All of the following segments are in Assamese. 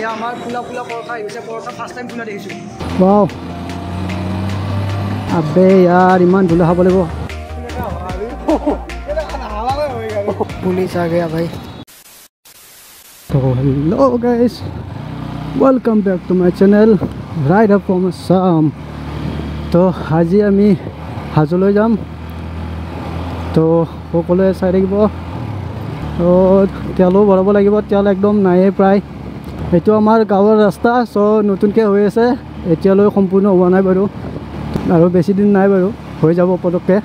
এয়া আমাৰ ফুলা ফুলা পৰঠা আহিছে পৰঠা ফাৰ্ষ্ট টাইম ফুলা দেখিছোঁ वाव अबे यार इमान धुला खाब লাগিব पुलिस आ गया भाई तो hello guys welcome back to my channel ride up from Assam तो আজি আমি হাজোলৈ যাম তো সকলোৱে চাই থাকিব তো তেলো ভৰাব লাগিব তেল একদম নাই প্ৰায় এইটো আমাৰ গাঁৱৰ ৰাস্তা সো নতুনকৈ হৈ আছে এতিয়ালৈ সম্পূৰ্ণ হোৱা নাই বাৰু আৰু বেছি দিন নাই বাৰু হৈ যাব পটককৈ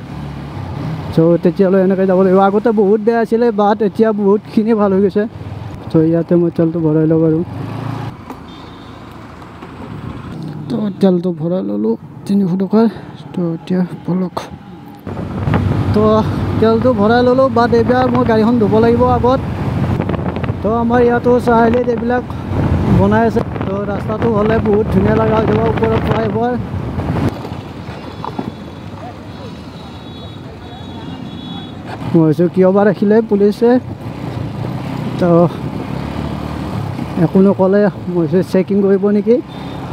সো তেতিয়ালৈ এনেকৈ যাব লাগিব আগতে বহুত বেয়া আছিলে বাট এতিয়া বহুতখিনি ভাল হৈ গৈছে তো ইয়াতে মই তেলটো ভৰাই লওঁ বাৰু তো তেলটো ভৰাই ল'লোঁ 300 টকাৰ তো এতিয়া বলক তো তেলটো ভৰাই ল'লোঁ বাট এবাৰ মই গাড়ীখন ধুব লাগিব আগত তো আমাৰ ইয়াতো চাৰিআলিত এইবিলাক বনাই আছে তো ৰাস্তাটো হ'লে বহুত ধুনীয়া লগা হৈ যাব ওপৰত ফ্লাইঅভাৰ মই ভাবিছোঁ কিয়বা ৰাখিলে পুলিচে তো একো নক'লে মই ভাবিছোঁ চেকিং কৰিব নেকি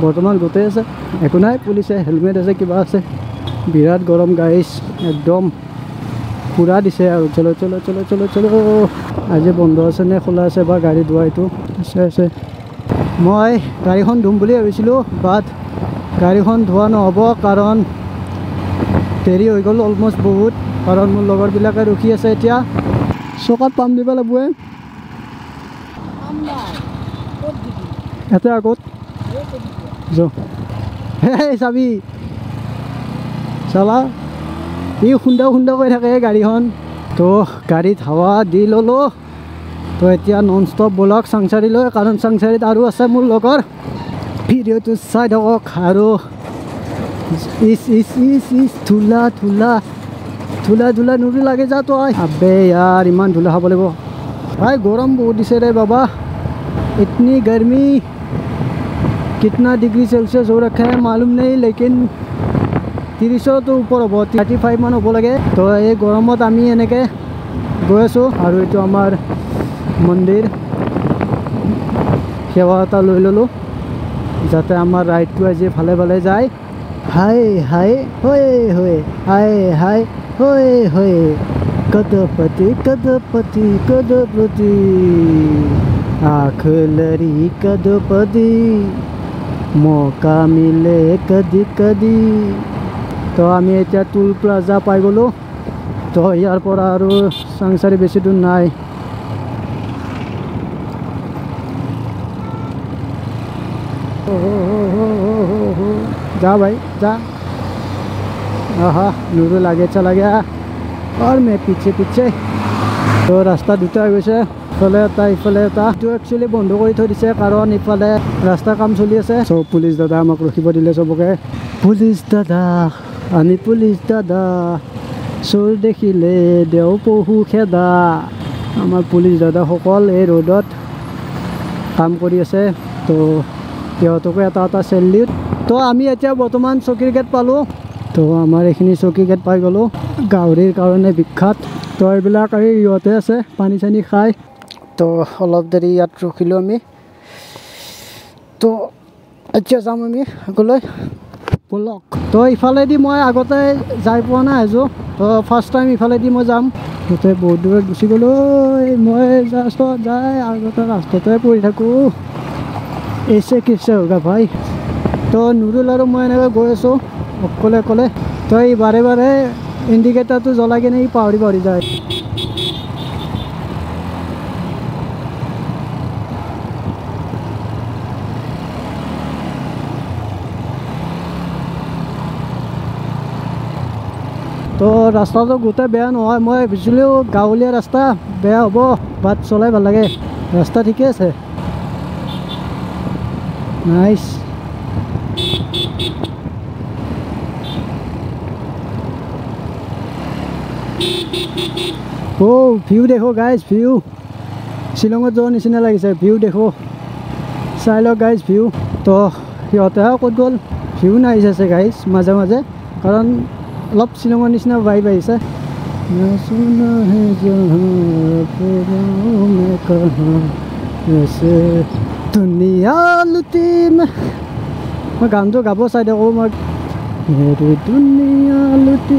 বৰ্তমান গোটেই আছে একো নাই পুলিচে হেলমেট আছে কিবা আছে বিৰাট গৰম গাইছ একদম পুৰা দিছে আৰু চলো চলো চলো চলো চলো আজি বন্ধ আছে নে খোলা আছে বা গাড়ী ধোৱা এইটো আছে মই গাড়ীখন ধুম বুলি ভাবিছিলোঁ বাট গাড়ীখন ধোৱা নহ'ব কাৰণ দেৰি হৈ গ'ল অলমষ্ট বহুত কাৰণ মোৰ লগৰবিলাকে ৰখি আছে এতিয়া চকাত পাম দিব লাগিব এতে আগত হে চাবি চালা ই খুন্দা খুন্দা কৰি থাকে গাড়ীখন তো গাড়ীত হাৱা দি ল'লোঁ তো এতিয়া নন ষ্টপ বলক চাংচাৰিলৈ কাৰণ চাংচাৰিত আৰু আছে মোৰ লগৰ ভিডিঅ'টো চাই থাকক আৰু ইচ ইচ ইচ ইচ ধূলা ধূলা ধূলা ধূলা নুৰি লাগে যা তই আবে यार ইমান ধূলা খাব লাগিব ভাই গৰম বহুত দিছে ৰে বাবা इतनी गर्मी कितना डिग्री सेल्सियस हो रखा है मालूम नहीं लेकिन 30 तो ऊपर हो 35 मान हो लगे तो ये गरमत आमी এনেকে গৈ আছো আৰু এইটো আমাৰ মন্দিৰ সেৱা এটা লৈ ললো যাতে আমাৰ ৰাইডটো আজি ভালে ভালে যায় হাই হাই হৈ হৈ হাই হাই হৈ হৈ কদপতি কদপতি কদপতি आखलरी कदपदी मौका मिले कदी कदी तो आमी एतिया टुल प्लाजा पाई गलो तो यार পৰা আৰু চাংচাৰি বেছি দূৰ নাই जा भाई जा आहा नूरू लागे चला गया और मैं पीछे पीछे तो रास्ता दुटा হৈ গৈছে ইফালে এটা ইফালে এটা এইটো একচুৱেলি বন্ধ কৰি থৈ দিছে কাৰণ ইফালে ৰাস্তা কাম চলি আছে সব পুলিচ দাদা আমাক ৰখিব দিলে সবকে পুলিচ দাদা আমি পুলিচ দাদা চোৰ দেখিলে দেও পহু খেদা আমাৰ পুলিচ দাদা সকল এই ৰোডত কাম কৰি আছে তো সিহঁতকে এটা এটা চেলিউট তো আমি এতিয়া বৰ্তমান চকীৰ গেট পালোঁ তো আমাৰ এইখিনি চকী গেট পাই গ'লোঁ গাহৰিৰ কাৰণে বিখ্যাত তো এইবিলাক এই ইহঁতে আছে পানী চানী খাই তো অলপ দেৰি ইয়াত ৰখিলোঁ আমি তো এতিয়া যাম আমি আগলৈ বলক তো ইফালেদি মই আগতে যাই পোৱা নাই আছোঁ তো ফাৰ্ষ্ট টাইম ইফালেদি মই যাম তাতে বহুত দূৰত গুচি গ'লোঁ মই জাষ্ট যাই আগতে ৰাস্তাতে পৰি থাকোঁ এছে কিছে হোগা ভাই তো নুৰুল আৰু মই এনেকৈ গৈ আছোঁ অকলে অকলে তো এই বাৰে বাৰে ইণ্ডিকেটাৰটো জ্বলাই কিনে ই পাহৰি পাহৰি যায় তো ৰাস্তাটো গোটেই বেয়া নহয় মই ভাবিছিলোঁ গাঁৱলীয়া ৰাস্তা বেয়া হ'ব বাট চলাই ভাল লাগে ৰাস্তা ঠিকে আছে নাইস ओ व्यू देखो गाइस व्यू शिलंगत जो निचिना লাগিছে व्यू देखो চাই লওক গাইস व्यू তো সিহঁতে ক'ত গ'ল व्यू নাই আছে গাইস মাজে মাজে কাৰণ অলপ শিলঙৰ নিচিনা ভাইব আহিছে না সুনা হে জহাঁ পে গাঁও মে কহাঁ ऐसे दुनिया लुटीम मैं गान तो गाब चाই देखो मैं मेरी दुनिया लुटी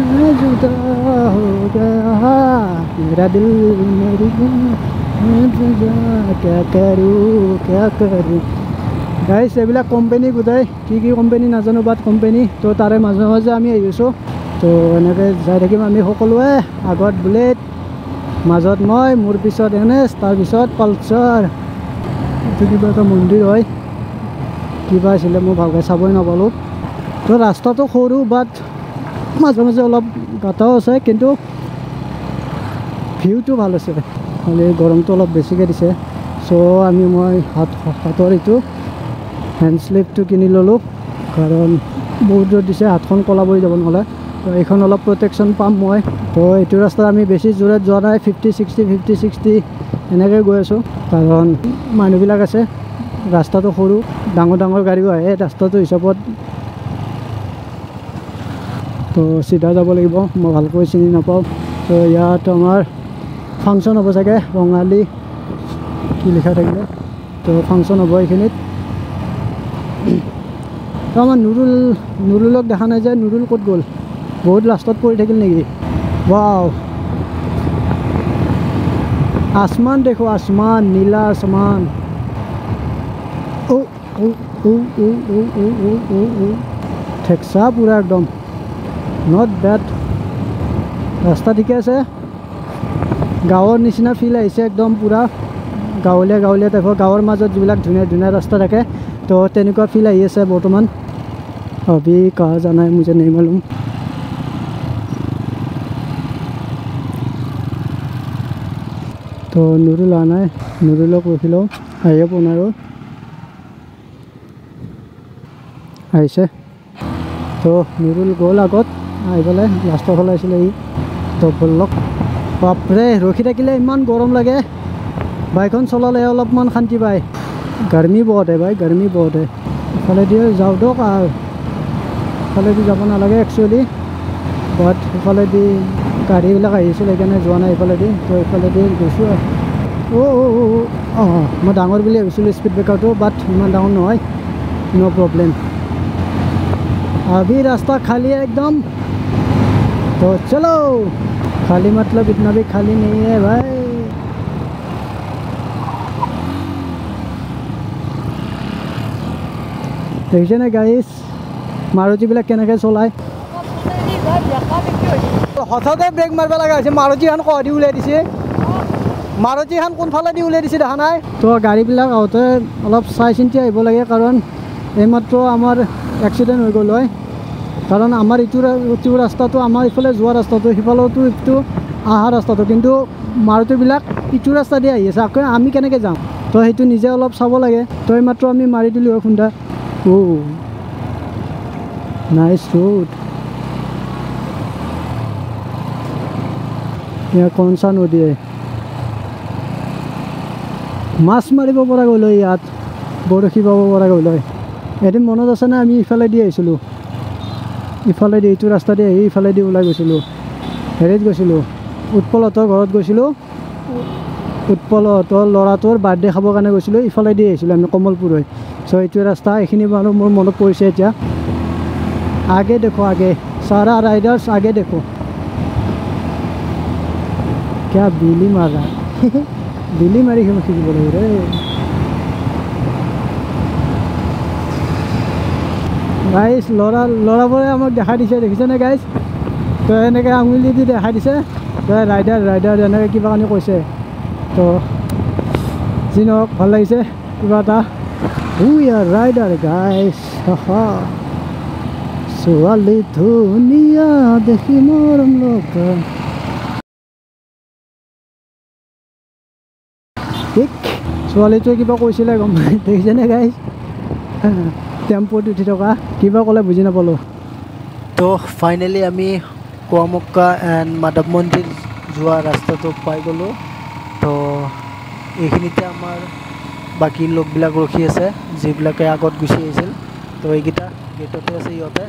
मैं जुदा हो गया मेरा दिल मेरी क्या करूँ गाइस এইবিলাক কোম্পানী গোটাই কি কোম্পানী নাজানো বাট কোম্পানী তো তাৰে মাজে মাজে আমি আহিছোঁ তো এনেকৈ যাই থাকিম আমি সকলোৱে আগত বুলেট মাজত মই মোৰ পিছত এনএছ তাৰপিছত পালচাৰ এইটো কিবা এটা মন্দিৰ হয় কিবা আছিলে মই ভালকৈ চাবই নাপালোঁ তো ৰাস্তাটো সৰু বাট মাজে মাজে অলপ গাঁতাও আছে কিন্তু ভিউটো ভাল আছে খালি গৰমটো অলপ বেছিকৈ দিছে চ' মই হাতৰ এইটো হেণ্ড স্লিপটো কিনি ল'লোঁ কাৰণ বহুত ৰ'দ দিছে হাতখন কলা পৰি যাব নহ'লে তো এইখন অলপ প্ৰটেকশ্যন পাম মই তো এইটো ৰাস্তাত আমি বেছি জোৰত যোৱা নাই 50-60 এনেকৈ গৈ আছোঁ কাৰণ মানুহবিলাক আছে ৰাস্তাটো সৰু ডাঙৰ গাড়ীও আহে ৰাস্তাটো হিচাপত তো চিধা যাব লাগিব মই ভালকৈ চিনি নাপাওঁ তো ইয়াত আমাৰ ফাংচন হ'ব চাগে ৰঙালী কি লিখা থাকিলে তো ফাংচন হ'ব এইখিনিত তো আমাৰ নুৰুলক দেখা নাই যে নুৰুল ক'ত গ'ল বহুত লাষ্টত পৰি থাকিল নেকি ৱাও आसमान देखो आसमान नीला आसमान ओ ओ ओ ओ ओ ओ ओ ओ ओ ठेकसा पूरा एकदम नॉट बैड रास्ता ठीक है गाँवर निचिना फिल आइसे एकदम पूरा गाँवलीया टाइपर गाँवर मजत जो धुनिया रास्ता थाके तो तेनुका फिल आइ आछे बर्तमान अभी कहाँ जाना है मुझे नहीं मालूम तो नुरुल आना है नुरुलक रखी लो आइए पुनर आइसे तो नुरुल गल आगत आई पे लास्टर फाले तो बोलक बापरे रखी थकिले इमान गरम लगे बाइकन चलाले अलपमान शांति पाए गर्मी बहुत है भाई गर्मी बहुत है इफाले जाओ दक इफाले যাব নালাগে एक्चुअली बाट इफाले गाड़ीबिलाक সেইকাৰণে যোৱা নাই ইফালে তো ইফালে গৈছোঁ মই ডাঙৰ বুলি ভাবিছিলোঁ স্পীড ব্ৰেকাৰটো বাট ইমান ডাঙৰ নহয় নো प्रॉब्लम अभी रास्ता खाली है एकदम तो चलो खाली मतलब इतना भी खाली नहीं है भाई देखिए ना गाइस मारुतिबिलाक केनेকৈ चलाয় हठाते ब्रेक मारब लगा मारुतिखान कदी उलियाई दिसे मारुतिखान कोनफालेदी उलियाई दिसे দেখা নাই तो गाड़ीबिलाक आउते अलप चाই चिन्ति आइब लागे कारण এইমাত্ৰ आमार एक्सिडेंट हो गल कारण आमार इटू रास्ताটো आमार इफाले जोৱা रास्ताটো सिफालतो इटू आहा रास्ताটো किन्तु मारुतिबिलाक इटू रास्ता दि आहि आछे आको आमी केनेকৈ যাম तो हेतु निजे अलप चाब लागे तो এইমাত্ৰ आमी मारि दिलो खुंडा ओ नाइस रोड यहाँ कौन सा नदी है माछ मारिब পৰা गल ইয়াত बरশী पाब পৰা गल एदिन मनत आछे ना आमी इफालेदी आइছিলোঁ इफालेदी এইটো रास्ता दि आहि इफालेदी ओলাই গৈছিলোঁ हेरित গৈছিলোঁ उत्पलहতৰ घरत গৈছিলোঁ उत्पलहতৰ ল'ৰাটোৰ बार्थडे খাবৰ কাৰণে গৈছিলোঁ इफालेदी आइছিলোঁ आमी कमलपुर হৈ सो এইটো रास्ता এইখিনি বাৰু মোৰ মনত পৰিছে এতিয়া आगे देखो आगे सारा राइडर्स आगे देखो क्या बिली मार रहा है बिली मारी खिंच बोले रे गाइस लड़ाबरे आमक देखा दिसे देखिছে ना गाइस तो এনেকৈ आंगुली दी देखा दिसे तो राइडार এনেকৈ কিবা কানি কৈছে तो যি নহওক ভাল লাগিছে কিবা এটা वी आर राइडार गाइस हाहा ছোৱালী ধুনীয়া দেখি মৰম লগা ঠিক ছোৱালীটোৱে কিবা কৈছিলে গম দেখিছেনে গাইছ টেম্পোত উঠি থকা কিবা ক'লে বুজি নাপালোঁ তো ফাইনেলি আমি কুৱামক্কা এণ্ড মাধৱ মন্দিৰ যোৱা ৰাস্তাটো পাই গ'লোঁ তো এইখিনিতে আমাৰ বাকী লোকবিলাক ৰখি আছে যিবিলাকে আগত গুচি আহিছিল তো এইকেইটা गेटते আছে ইহঁতে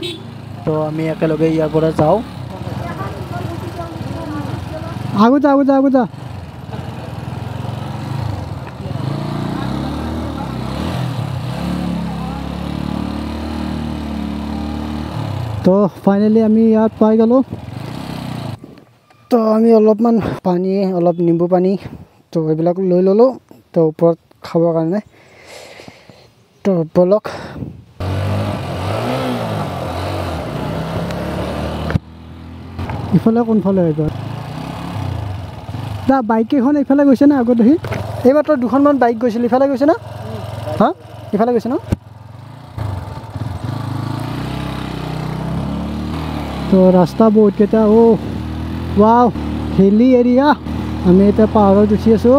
তো আমি একেলগে ইয়াৰ পৰা যাওঁ আগু যা তো ফাইনেলি আমি ইয়াত পাই গ'লোঁ। তো আমি অলপমান পানী, অলপ নিম্বু পানী তো এইবিলাক লৈ ল'লোঁ তো ওপৰত খাবৰ কাৰণে। তো বলক ইফালে কোনফালে এইবাৰ দা বাইককেইখন এইফালে গৈছে না আগত আহি? এইমাত্ৰ দুখনমান বাইক গৈছিল, ইফালে গৈছে না? হা ইফালে গৈছে ন? তো ৰাস্তা বহুতকেইটা। ৱাও হিলি এৰিয়া। আমি এতিয়া পাহাৰত উঠি আছোঁ।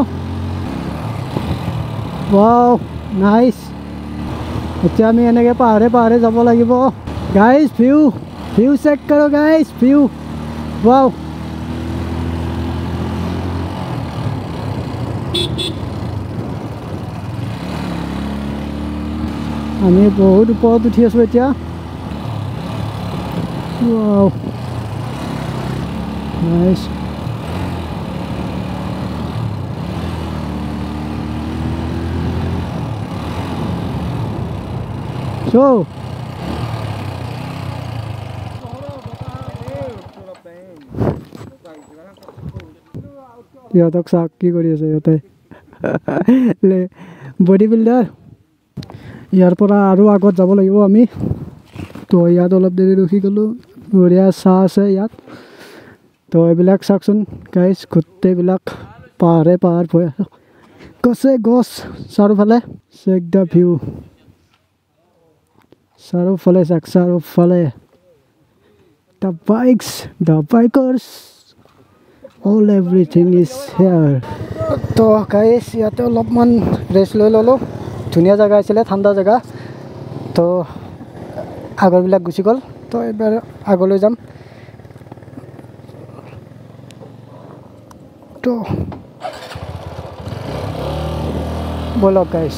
Wow nice. এতিয়া আমি এনেকৈ পাহাৰে পাহাৰে যাব লাগিব। গাইজ ভিউ চেক কৰোঁ গাইজ, ভিউ ৱাও। আমি বহুত ওপৰত উঠি আছোঁ এতিয়া। Wow nice. চ' ইহঁতক চাওক কি কৰি আছে ইহঁতে। Body builder. ইয়াৰ পৰা আৰু আগত যাব লাগিব আমি। তো ইয়াত অলপ দেৰি ৰখি গ'লোঁ। বঢ়িয়া চাহ আছে ইয়াত। তো এইবিলাক চাওকচোন গাইজ, গোটেইবিলাক পাহাৰে পাহাৰ ভয়, গছে গছ চাৰিওফালে। Check the view. চাৰিওফালে চাওক, চাৰিওফালে the bikes, the bikers, all everything is here. তো গাইজ ইয়াতে অলপমান ৰেষ্ট লৈ ল'লোঁ। ধুনীয়া জেগা আছিলে, ঠাণ্ডা জেগা। তো আগৰবিলাক গুচি গ'ল। তো এইবাৰ আগলৈ যাম। তো ব'লক গাইজ।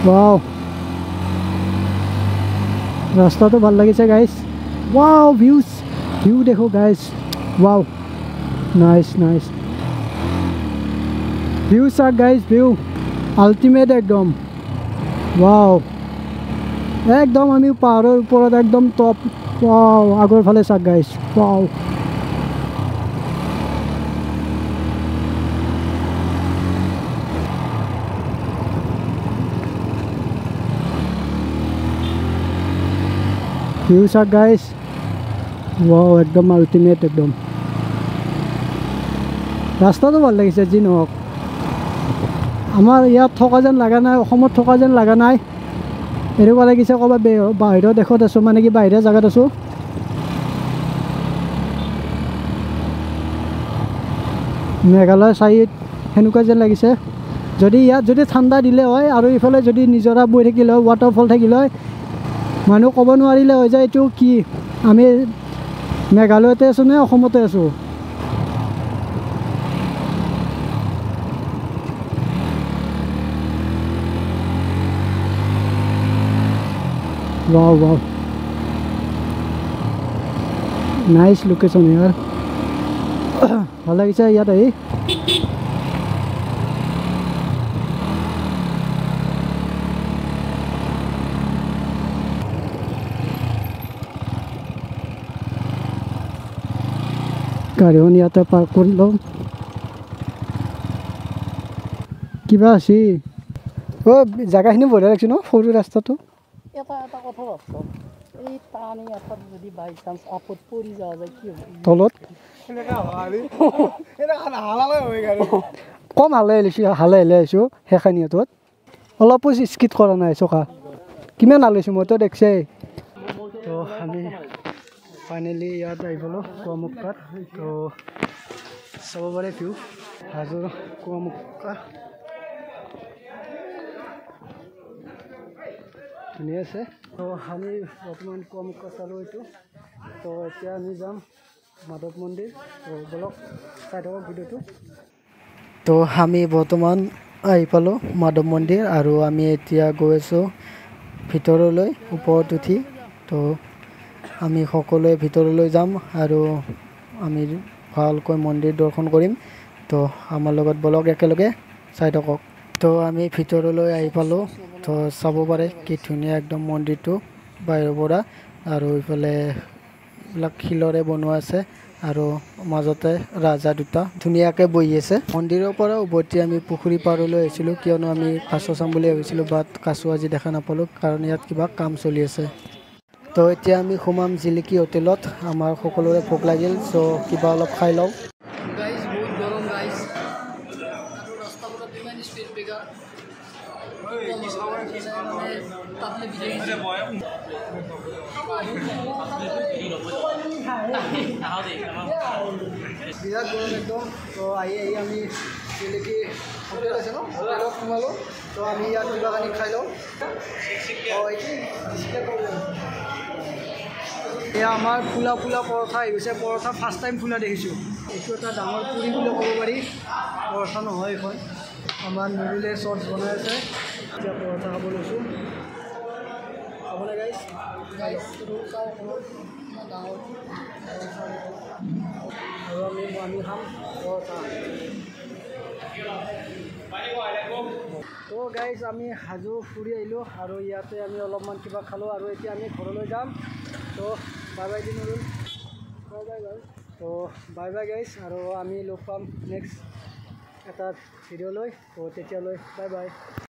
ৱাও ৰাস্তাটো ভাল লাগিছে গাইজ। ৱাও ভিউ দেখো guys. Wow nice nice. View চাওক গাইজ, ভিউ আল্টিমেট একদম। ৱাও একদম আমি পাহাৰৰ ওপৰত একদম টপ। ৱাও আগৰ ফালে চাওক গাইজ। ৱাও ভিউ চাওক গাইজ। ৱাও একদম আল্টিমেট একদম। ৰাস্তাটো ভাল লাগিছে যি নহওক। আমাৰ ইয়াত থকা যেন লগা নাই, অসমত থকা যেন লগা নাই। এনেকুৱা লাগিছে ক'ৰবাত বাহিৰৰ দেশত আছোঁ, মানে কি বাহিৰা জেগাত আছোঁ। মেঘালয় চাইড সেনেকুৱা যেন লাগিছে। যদি ইয়াত যদি ঠাণ্ডা দিলে হয় আৰু ইফালে যদি নিজৰা বৈ থাকিলে হয়, ৱাটাৰফল থাকিলে হয়, মানুহ ক'ব নোৱাৰিলে হয় যে এইটো কি, আমি মেঘালয়তে আছোঁ নে অসমতে আছোঁ। ৱাও ৱাও নাইচ লোকেশ্যন ইয়াৰ। ভাল লাগিছে ইয়াত আহি। গাড়ীখন ইয়াতে পাৰ্ক কৰি লওঁ। কিবা আছে জেগাখিনি বঢ়িয়া লাগিছে ন, সৰু ৰাস্তাটো। এটা কথা ভাবচোন, এই টানি এটাত যদি বাই চান্স আপত পৰি যোৱা যায় কি হ'ব? তলত কম হালে আহিছোঁ সেইখিনিটোত। অলপো স্কিড কৰা নাই চকা। কিমান হালৈছোঁ মইতো দেখছেই। তো আমি ফাইনেলি ইয়াত আহি গ'লোঁ কুৱামুক্কাত। তো চাব পাৰে ভিউ হাজোৰ কুৱামুক্কা। ধুনীয়া আছে তো আমি বৰ্তমান পুৱামুকা চালোঁ এইটো তো এতিয়া আমি যাম মাধৱ মন্দিৰ তো বলক চাই থাকক ভিডিঅ'টো তো আমি বৰ্তমান আহি পালোঁ মাধৱ মন্দিৰ আৰু আমি এতিয়া গৈ আছোঁ ভিতৰলৈ ওপৰত উঠি তো আমি সকলোৱে ভিতৰলৈ যাম আৰু আমি ভালকৈ মন্দিৰ দৰ্শন কৰিম তো আমাৰ লগত বলক একেলগে চাই থাকক তো আমি ভিতৰলৈ আহি পালোঁ তো চাব পাৰে কি ধুনীয়া একদম মন্দিৰটো বাহিৰৰ পৰা আৰু এইফালে এইবিলাক শিলৰে বনোৱা আছে আৰু মাজতে ৰাজা দুটা ধুনীয়াকৈ বহি আছে মন্দিৰৰ পৰা উভতি আমি পুখুৰী পাৰলৈ আহিছিলোঁ কিয়নো আমি কাছ চাম বুলি ভাবিছিলোঁ বাট কাছ আজি দেখা নাপালোঁ কাৰণ ইয়াত কিবা কাম চলি আছে তো এতিয়া আমি সোমাম জিলিকি হোটেলত আমাৰ সকলোৰে ভোক লাগিল চ' কিবা অলপ খাই লওঁ গাইজ বহুত গৰম গাইজ আৰু ৰাস্তাবোৰত ইমান স্পীড ব্ৰেকাৰ বিৰাট গৰম একদম তো আহি আমি জিলিকি হোটেল আছে ন হোটেলত সোমালোঁ তো আমি ইয়াত কিবা কানি খাই লওঁ এয়া আমাৰ ফুলা ফুলা পৰঠা আহি গৈছে পৰঠা ফাৰ্ষ্ট টাইম ফুলা দেখিছোঁ এইটো এটা ডাঙৰ পুৰি বুলি ক'ব পাৰি পৰঠা নহয় এইখন আমাৰ নুডলে চচ বনাই আছে এতিয়া পৰঠা খাব লৈছোঁ খাবলৈ গাইছ আৰু আমি খাম পৰঠা তো গাইজ আমি হাজো ফুৰি আহিলোঁ আৰু ইয়াতে আমি অলপমান কিবা খালোঁ আৰু এতিয়া আমি ঘৰলৈ যাম তো বাই বাই দিন বাই বাই বাই তো বাই বাই গাইজ আৰু আমি লগ পাম নেক্সট এটা ভিডিঅ'লৈ তো তেতিয়ালৈ বাই বাই